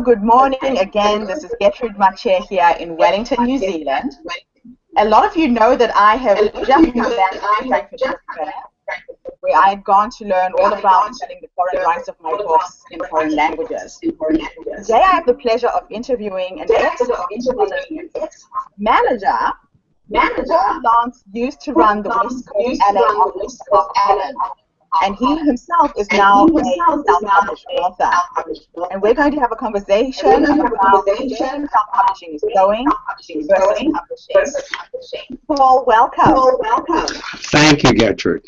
good morning again. This is Gertrude Mache here in Wellington, New Zealand. A lot of you know that I have just come back from Frankfurt Book Fair, where I had gone to learn all about selling the foreign rights of my books in foreign languages. Today I have the pleasure of interviewing an ex-manager Paul Lance used to run the West Coast LA office of Allen. And he himself is now a self-published author. And we're going to have a conversation about how self-publishing is going versus publishing. Paul, welcome. Thank you, Gertrude.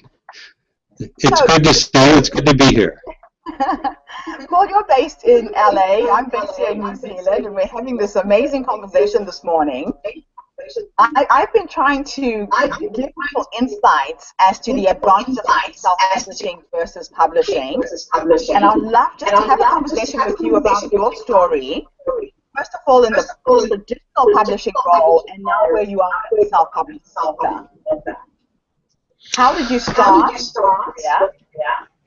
It's good to see you. It's good to be here. Paul, you're based in LA. I'm based here in New Zealand, and we're having this amazing conversation this morning. I've been trying to give people insights as to the advantages of self-publishing versus publishing. And I'd love just to have a conversation with you about your story. First of all, in the traditional publishing role, and now where you are as a self-published author. How did you start?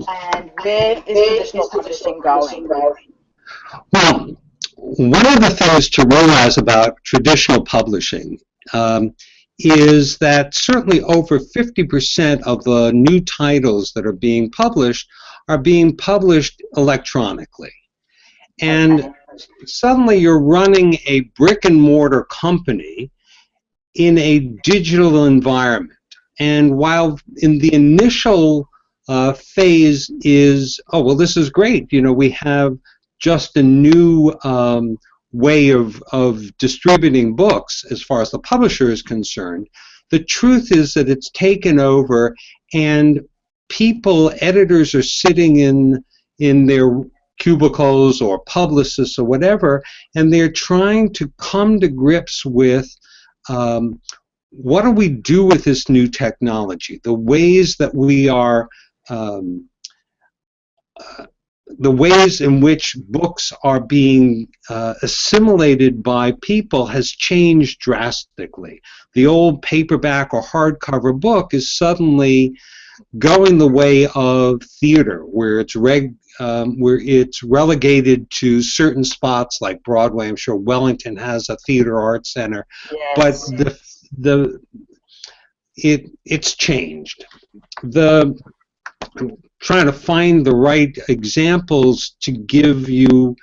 And where is traditional publishing going? Well, one of the things to realize about traditional publishing is that certainly over 50% of the new titles that are being published electronically. And suddenly you're running a brick and mortar company in a digital environment. And while in the initial phase is, oh, well, this is great, you know, we have just a new way of distributing books as far as the publisher is concerned, the truth is that it's taken over, and editors are sitting in their cubicles or publicists or whatever, and they're trying to come to grips with what do we do with this new technology, the ways that we are the ways in which books are being assimilated by people has changed drastically. The old paperback or hardcover book is suddenly going the way of theater, where it's relegated to certain spots like Broadway. I'm sure Wellington has a theater arts center, yes. But it's changed. I'm trying to find the right examples to give you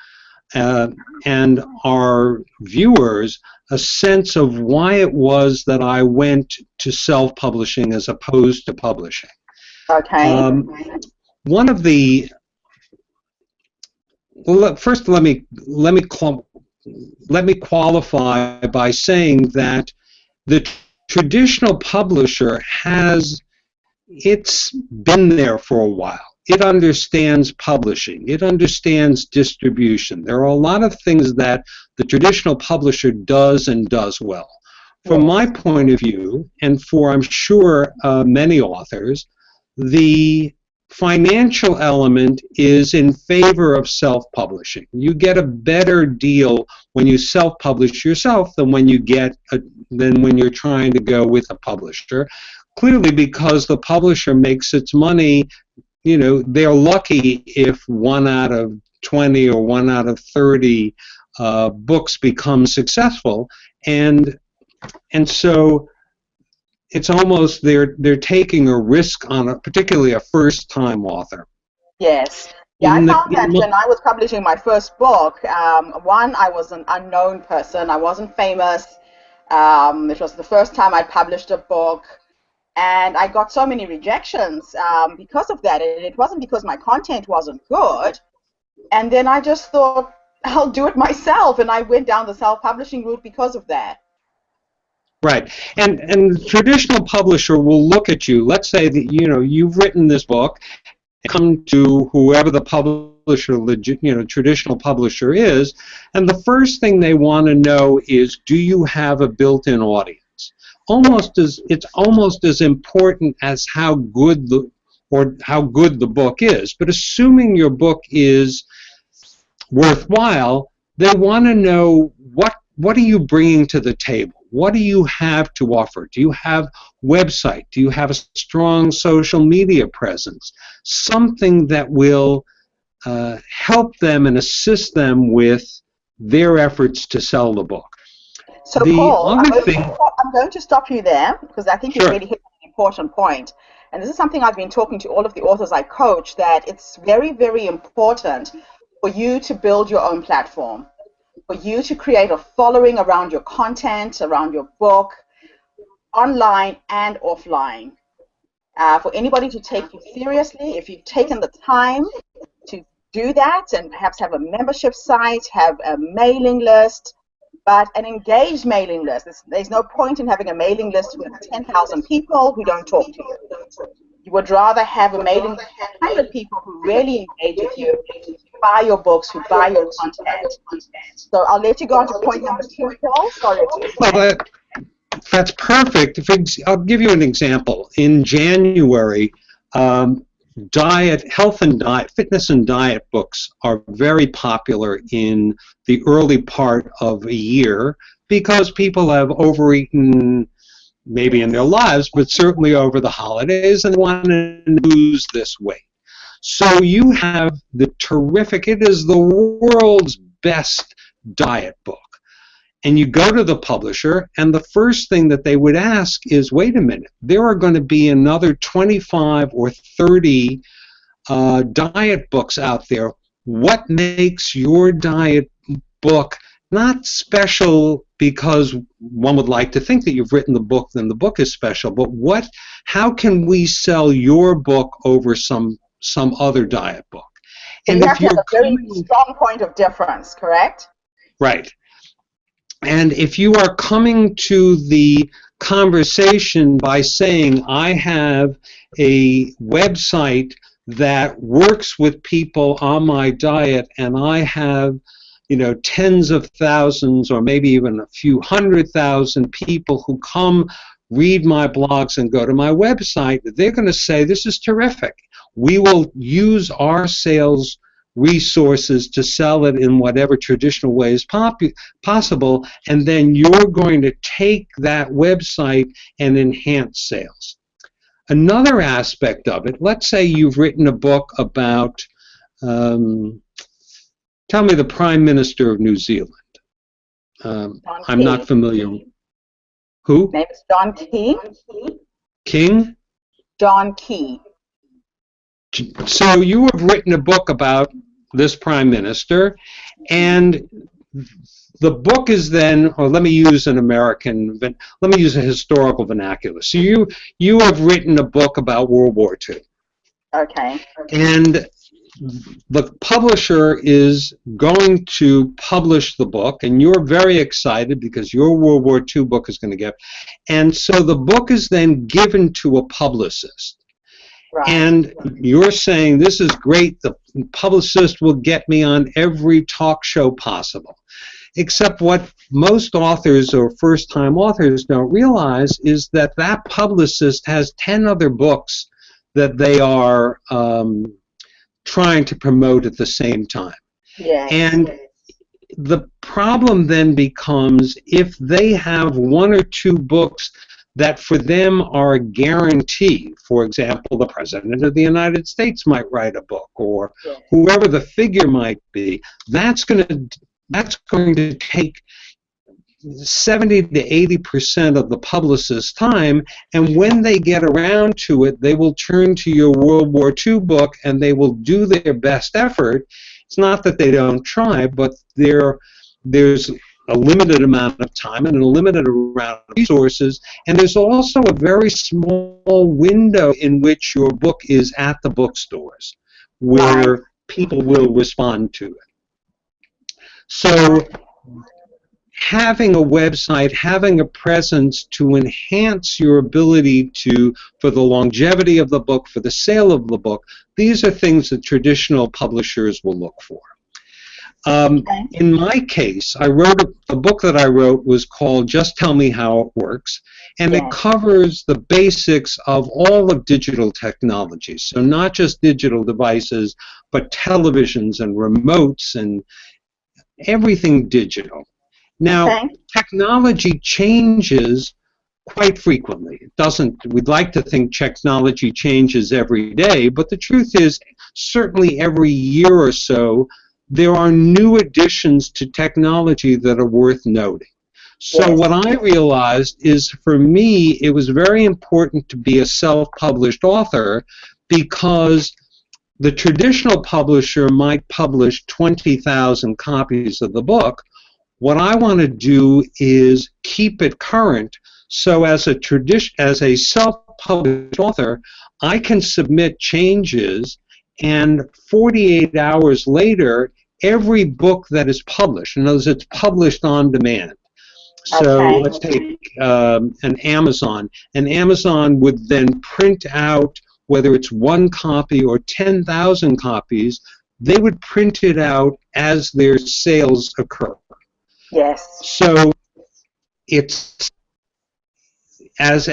and our viewers a sense of why it was that I went to self-publishing as opposed to publishing. Okay. One of the first, let me qualify by saying that the traditional publisher it's been there for a while. It understands publishing. It understands distribution. There are a lot of things that the traditional publisher does and does well. From my point of view, and for I'm sure many authors, the financial element is in favor of self-publishing. You get a better deal when you self-publish yourself than when you're trying to go with a publisher. Clearly, because the publisher makes its money, you know, they're lucky if 1 out of 20 or 1 out of 30 books become successful, and so it's almost they're taking a risk on particularly a first-time author. Yes. Yeah, I found that when I was publishing my first book, one, I was an unknown person. I wasn't famous. It was the first time I published a book. And I got so many rejections because of that. And it wasn't because my content wasn't good. And then I just thought, I'll do it myself. And I went down the self-publishing route because of that. Right. And the traditional publisher will look at you. Let's say that, you know, you've written this book, come to whoever the publisher, traditional publisher is, and the first thing they want to know is, do you have a built-in audience? It's almost as important as how good the book is. But assuming your book is worthwhile, they want to know what are you bringing to the table? What do you have to offer? Do you have a website? Do you have a strong social media presence? Something that will help them and assist them with their efforts to sell the book. So, The Paul, other thing, I'm going to stop you there because I think you've sure. really hit an important point. And this is something I've been talking to all of the authors I coach, that it's very, very important for you to build your own platform, for you to create a following around your content, around your book, online and offline. For anybody to take you seriously, if you've taken the time to do that and perhaps have a membership site, have a mailing list, but an engaged mailing list. There's no point in having a mailing list with 10,000 people who don't talk to you. You would rather have a mailing list with 100 people who really engage with you, who buy your books, who buy your content. So I'll let you go on to point number 2, Paul. Sorry. Well, that's perfect. I'll give you an example. In January, health and diet, fitness and diet books are very popular in the early part of a year because people have overeaten maybe in their lives, but certainly over the holidays, and they want to lose this weight. So you have the terrific, it is the world's best diet book. And you go to the publisher, and the first thing that they would ask is, wait a minute, there are going to be another 25 or 30 diet books out there. What makes your diet book not special because one would like to think that you've written the book, then the book is special, but how can we sell your book over some other diet book? And you have to have a very strong point of difference, correct? Right. And if you are coming to the conversation by saying, I have a website that works with people on my diet, and I have, tens of thousands or maybe even a few 100,000 people who come read my blogs and go to my website, they're going to say, this is terrific. We will use our sales resources to sell it in whatever traditional way is possible, and then you're going to take that website and enhance sales. Another aspect of it, let's say you've written a book about, tell me the Prime Minister of New Zealand. I'm not familiar. Who? His name is John Key. King? John Key. So you have written a book about this Prime Minister, and the book is then, or let me use a historical vernacular. So you have written a book about World War II. Okay. And the publisher is going to publish the book, and you're very excited because your World War II book is going to get, and so the book is then given to a publicist. Right. And you're saying, this is great, the publicist will get me on every talk show possible. Except what most authors or first-time authors don't realize is that that publicist has 10 other books that they are trying to promote at the same time. Yes. And the problem then becomes if they have 1 or 2 books that for them are a guarantee. For example, the President of the United States might write a book, or whoever the figure might be. That's going to take 70 to 80% of the publicist's time, and when they get around to it, they will turn to your World War II book and they will do their best effort. It's not that they don't try, but there's a limited amount of time and a limited amount of resources, and there's also a very small window in which your book is at the bookstores where people will respond to it. So having a website, having a presence to enhance your ability for the longevity of the book, for the sale of the book, these are things that traditional publishers will look for. In my case, the book that I wrote was called Just Tell Me How It Works, and it covers the basics of all of digital technology. So not just digital devices, but televisions and remotes and everything digital. Now, technology changes quite frequently. We'd like to think technology changes every day, but the truth is, certainly every year or so, there are new additions to technology that are worth noting. So what I realized is, for me, it was very important to be a self-published author, because the traditional publisher might publish 20,000 copies of the book. What I want to do is keep it current, so as a self-published author, I can submit changes, and 48 hours later, every book that is published, in other words, it's published on demand. So let's take an Amazon. And Amazon would then print out, whether it's 1 copy or 10,000 copies, they would print it out as their sales occur. Yes. So it's as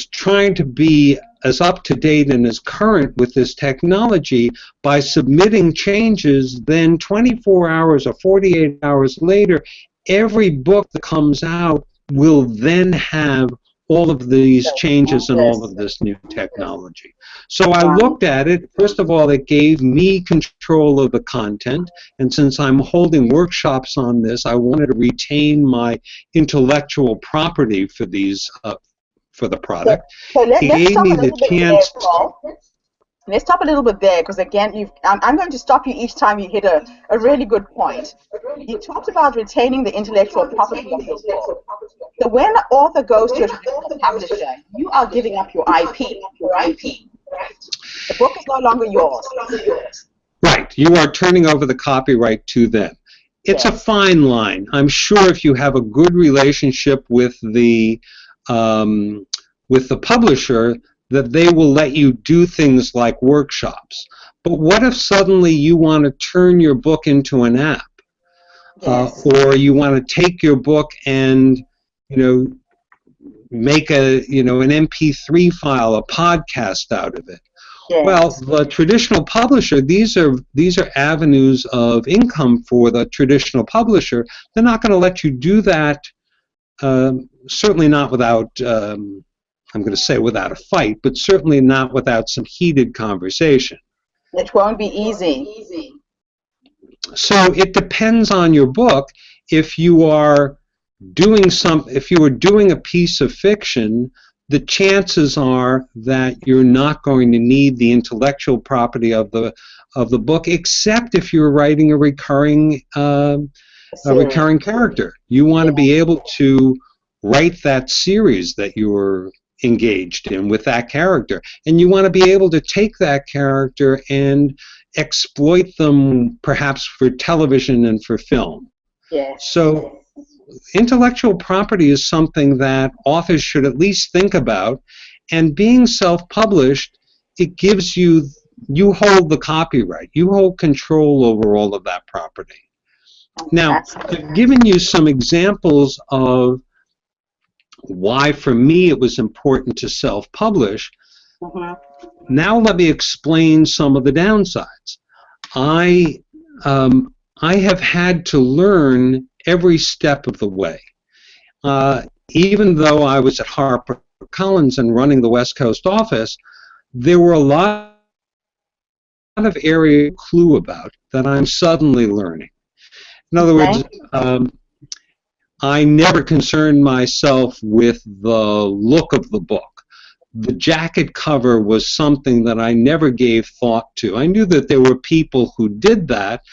trying to be as up to date and as current with this technology by submitting changes, then 24 hours or 48 hours later, every book that comes out will then have all of these changes and all of this new technology. So I looked at it. First of all, it gave me control of the content, and since I'm holding workshops on this, I wanted to retain my intellectual property for these for the product. So let's gave me the chance. Let's stop a little bit there, because again, I'm going to stop you each time you hit a really good point. You talked about retaining the intellectual property of your book. So when an author goes to a publisher, you are giving up your IP. The book is no longer yours. Right. You are turning over the copyright to them. It's a fine line. I'm sure if you have a good relationship with the publisher, that they will let you do things like workshops. But what if suddenly you want to turn your book into an app? Or you want to take your book and, make an MP3 file, a podcast out of it? Well, the traditional publisher, these are avenues of income for the traditional publisher. They're not going to let you do that, certainly not without I'm going to say without a fight, but certainly not without some heated conversation. It won't be easy. So it depends on your book. If you are doing a piece of fiction, the chances are that you're not going to need the intellectual property of the book, except if you're writing a recurring character. You want to be able to write that series that you're engaged in with that character, and you want to be able to take that character and exploit them, perhaps for television and for film. So intellectual property is something that authors should at least think about, and being self-published, it gives you hold the copyright, you hold control over all of that property. Now, I've given you some examples of why, for me, it was important to self-publish. Now let me explain some of the downsides. I have had to learn every step of the way. Even though I was at HarperCollins and running the West Coast office, there were a lot of area clue about that I'm suddenly learning. In other words, I never concerned myself with the look of the book. The jacket cover was something that I never gave thought to. I knew that there were people who did that,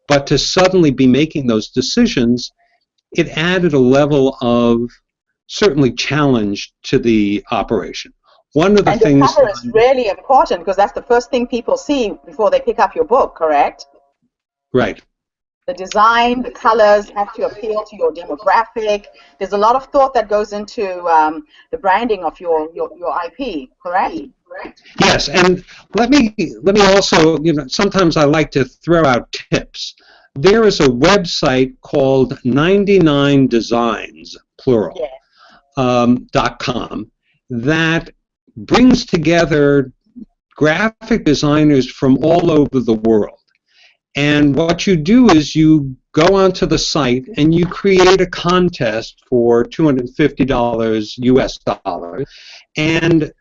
but to suddenly be making those decisions, it added a level of, certainly, challenge to the operation. One of the things... the cover is really important, because that's the first thing people see before they pick up your book, correct? Right. The design, the colors have to appeal to your demographic. There's a lot of thought that goes into the branding of your IP, correct? Yes, and let me also, sometimes I like to throw out tips. There is a website called 99designs, plural, .com, that brings together graphic designers from all over the world. And what you do is you go onto the site and you create a contest for $250 US, and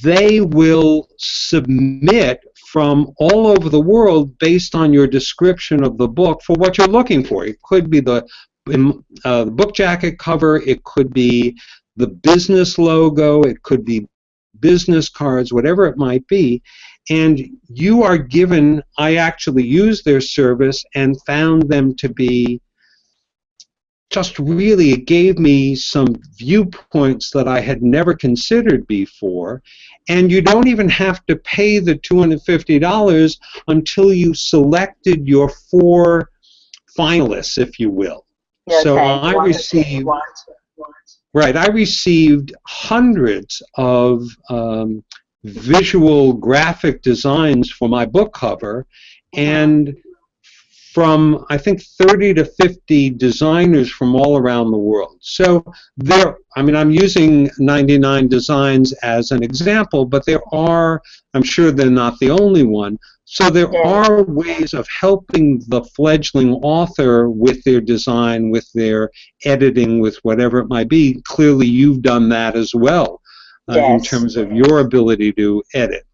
they will submit from all over the world based on your description of the book for what you're looking for. It could be the book jacket cover, it could be the business logo, it could be business cards, whatever it might be, and you are given, I actually used their service and found them to be just really, it gave me some viewpoints that I had never considered before, and you don't even have to pay the $250 until you selected your 4 finalists, if you will. Okay. So I received, right, I received hundreds of visual graphic designs for my book cover, and from, I think, 30 to 50 designers from all around the world. So there, I mean, I'm using 99 Designs as an example, but there are, I'm sure they're not the only one, so there are ways of helping the fledgling author with their design, with their editing, with whatever it might be. Clearly you've done that as well in terms of your ability to edit.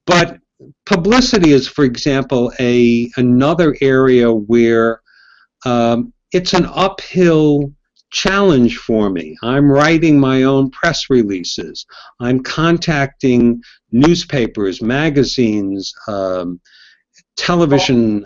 But publicity is, for example, another area where it's an uphill challenge for me. I'm writing my own press releases. I'm contacting newspapers, magazines, television,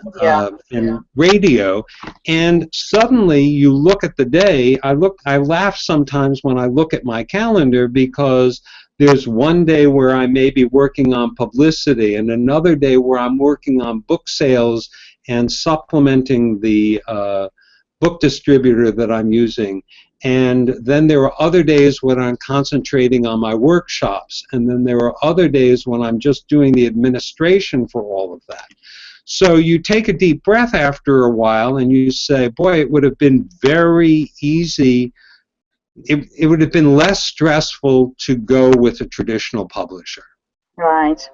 and radio, and suddenly you look at the day. I laugh sometimes when I look at my calendar, because there's one day where I may be working on publicity and another day where I'm working on book sales and supplementing the book distributor that I'm using. And then there are other days when I'm concentrating on my workshops. And then there are other days when I'm just doing the administration for all of that. So you take a deep breath after a while and you say, boy, it would have been very easy. It would have been less stressful to go with a traditional publisher. Right,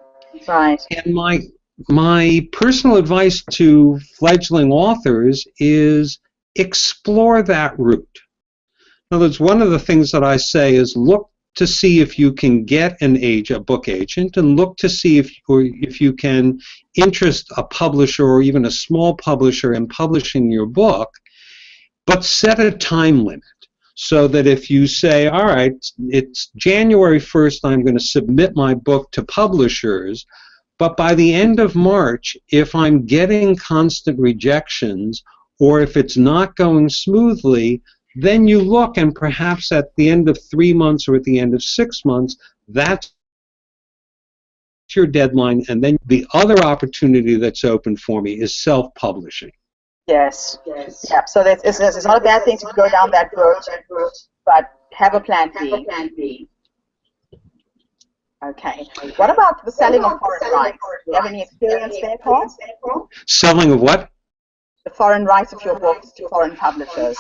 right. And my personal advice to fledgling authors is explore that route. In other words, one of the things that I say is look to see if you can get a book agent, and look to see if you can interest a publisher or even a small publisher in publishing your book, but set a time limit. So that if you say, all right, it's January 1st, I'm going to submit my book to publishers, but by the end of March, if I'm getting constant rejections, or if it's not going smoothly, then you look, and perhaps at the end of 3 months or at the end of 6 months, that's your deadline, and then the other opportunity that's open for me is self-publishing. Yes. Yeah. So it's not a bad thing to go down that road, but have a plan B. Okay. What about the selling of foreign rights? Do you have any experience there, Paul? Selling of what? The foreign rights of your books to foreign publishers.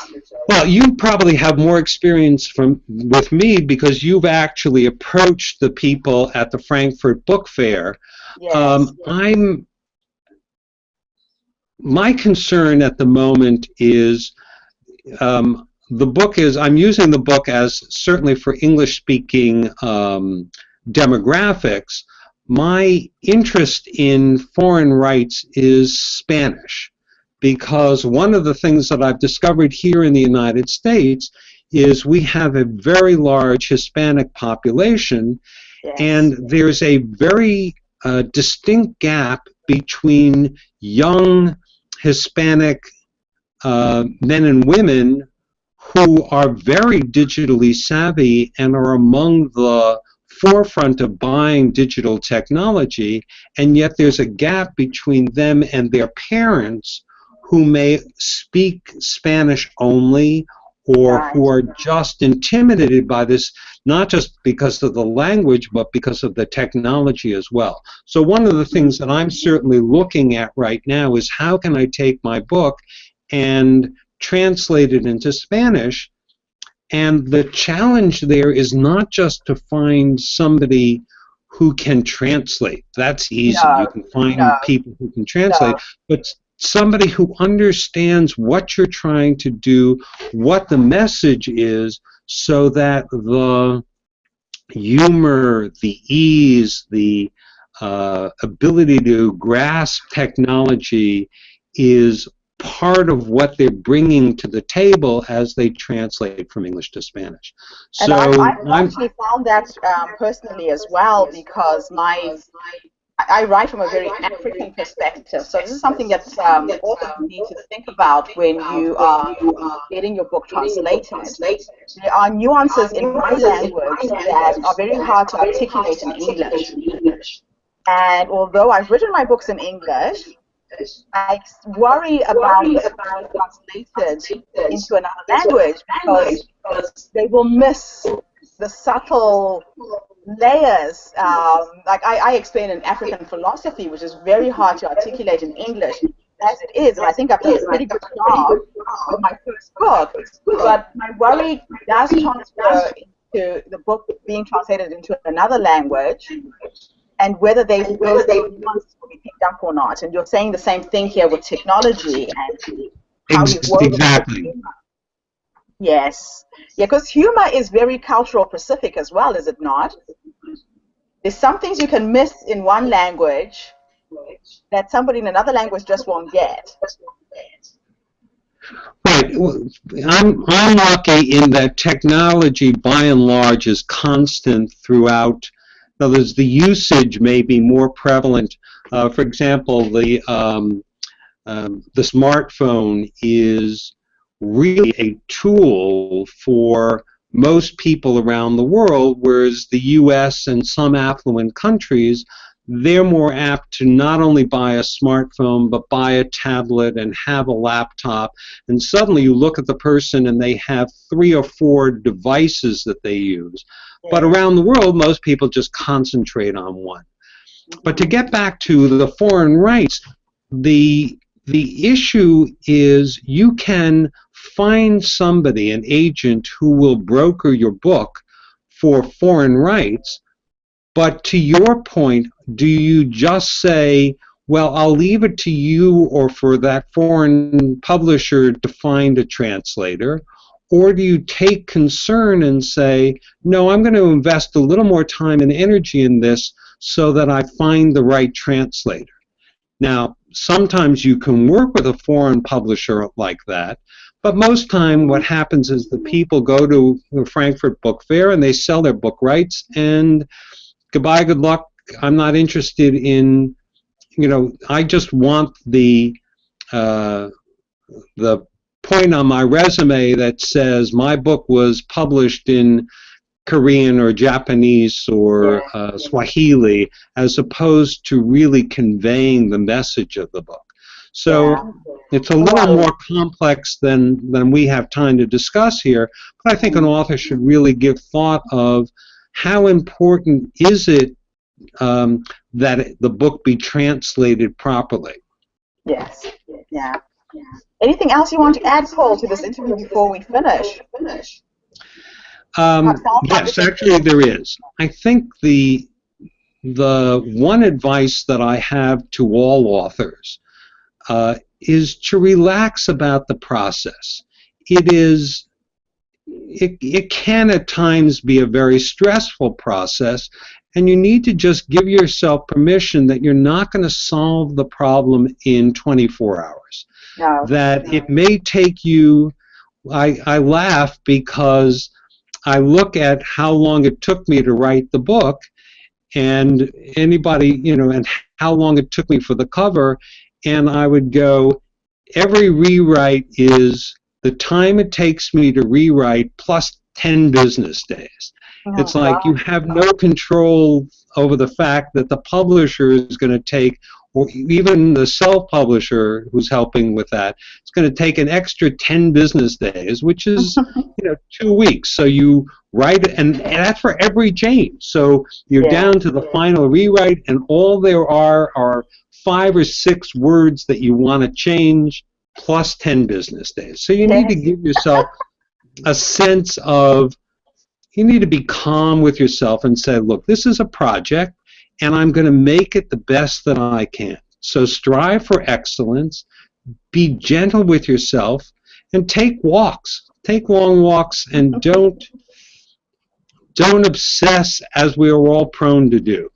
Well, you probably have more experience with me because you've actually approached the people at the Frankfurt Book Fair. Yes. My concern at the moment is I'm using the book as certainly for English-speaking demographics. My interest in foreign rights is Spanish, because one of the things that I've discovered here in the United States is we have a very large Hispanic population, and there's a very distinct gap between young Hispanic men and women who are very digitally savvy and are among the forefront of buying digital technology, and yet there's a gap between them and their parents who may speak Spanish only, or who are just intimidated by this, not just because of the language, but because of the technology as well. So one of the things that I'm certainly looking at right now is how can I take my book and translate it into Spanish. And the challenge there is not just to find somebody who can translate. That's easy. You can find people who can translate. But somebody who understands what you're trying to do, what the message is, so that the humor, the ease, the ability to grasp technology is part of what they're bringing to the table as they translate from English to Spanish. And I've actually found that personally as well, because I write from a very African perspective. So this is something that authors need to think about when you are getting your book translated. There are nuances in my language that are very hard to articulate in English. And although I've written my books in English, I worry about being translated into another language because they will miss the subtle layers. Like I explain in African philosophy, which is very hard to articulate in English as it is, and I think I've done a pretty good job with my first book. But my worry does transfer into the book being translated into another language, and whether those nuances will be picked up or not. And you're saying the same thing here with technology and how you work exactly. with humor. Yes. Yeah, because humor is very cultural specific as well, is it not? There's some things you can miss in one language that somebody in another language just won't get. Right. I'm lucky in that technology, by and large, is constant throughout. In other words, the usage may be more prevalent. For example, the smartphone is really a tool for most people around the world, whereas the U.S. and some affluent countries, they're more apt to not only buy a smartphone, but buy a tablet and have a laptop. And suddenly you look at the person and they have 3 or 4 devices that they use. Yeah. But around the world, most people just concentrate on one. But to get back to the foreign rights, the issue is you can find somebody, an agent, who will broker your book for foreign rights. But to your point, do you just say, well, I'll leave it to you or for that foreign publisher to find a translator? Or do you take concern and say, no, I'm going to invest a little more time and energy in this so that I find the right translator? Now, sometimes you can work with a foreign publisher like that, but most time what happens is the people go to the Frankfurt Book Fair and they sell their book rights, and goodbye, good luck. I'm not interested in, I just want the point on my resume that says my book was published in Korean or Japanese or Swahili, as opposed to really conveying the message of the book. So it's a little more complex than we have time to discuss here, but I think an author should really give thought of how important is it that the book be translated properly. Yes. Yeah. Anything else you want to add, Paul, to this interview before we finish? Yes, actually there is. I think the one advice that I have to all authors is to relax about the process. It can at times be a very stressful process, and you need to just give yourself permission that you're not going to solve the problem in 24 hours. That it may take you, I laugh because I look at how long it took me to write the book, and anybody, and how long it took me for the cover, and I would go, every rewrite is the time it takes me to rewrite plus 10 business days. It's like you have no control over the fact that the publisher is going to take, or even the self-publisher who's helping with that, it's going to take an extra 10 business days, which is 2 weeks. So you write it, and that's for every change. So you're down to the final rewrite, and all there are 5 or 6 words that you want to change, plus 10 business days. So you need to give yourself a sense of, you need to be calm with yourself and say, look, this is a project, and I'm going to make it the best that I can. So strive for excellence, be gentle with yourself, and take walks. Take long walks, and don't obsess, as we are all prone to do.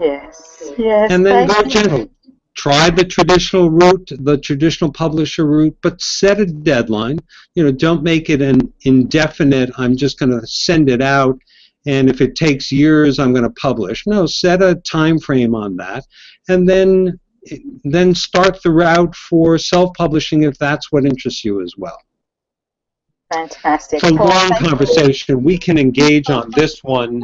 Yes. Yes. And then go Thank you. gentle. Try the traditional route, the traditional publisher route, but set a deadline. You know, don't make it an indefinite, I'm just going to send it out, and if it takes years, I'm going to publish. No, set a time frame on that, and then start the route for self-publishing if that's what interests you as well. Fantastic. It's a Paul, long thank you. conversation. We can engage on this one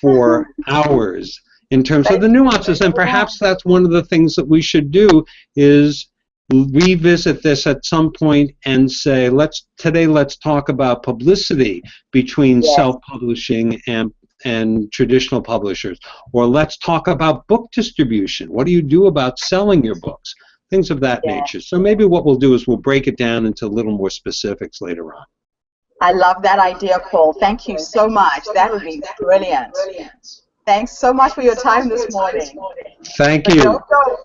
for hours in terms of the nuances, and perhaps that's one of the things that we should do is revisit this at some point and say, today let's talk about publicity between Yes. self-publishing and traditional publishers, or let's talk about book distribution. What do you do about selling your books? Things of that Yes. nature. So maybe what we'll do is we'll break it down into a little more specifics later on. I love that idea, Paul. Thank you so much. That would be brilliant. Thanks so much for your time this morning. Thank But you. don't go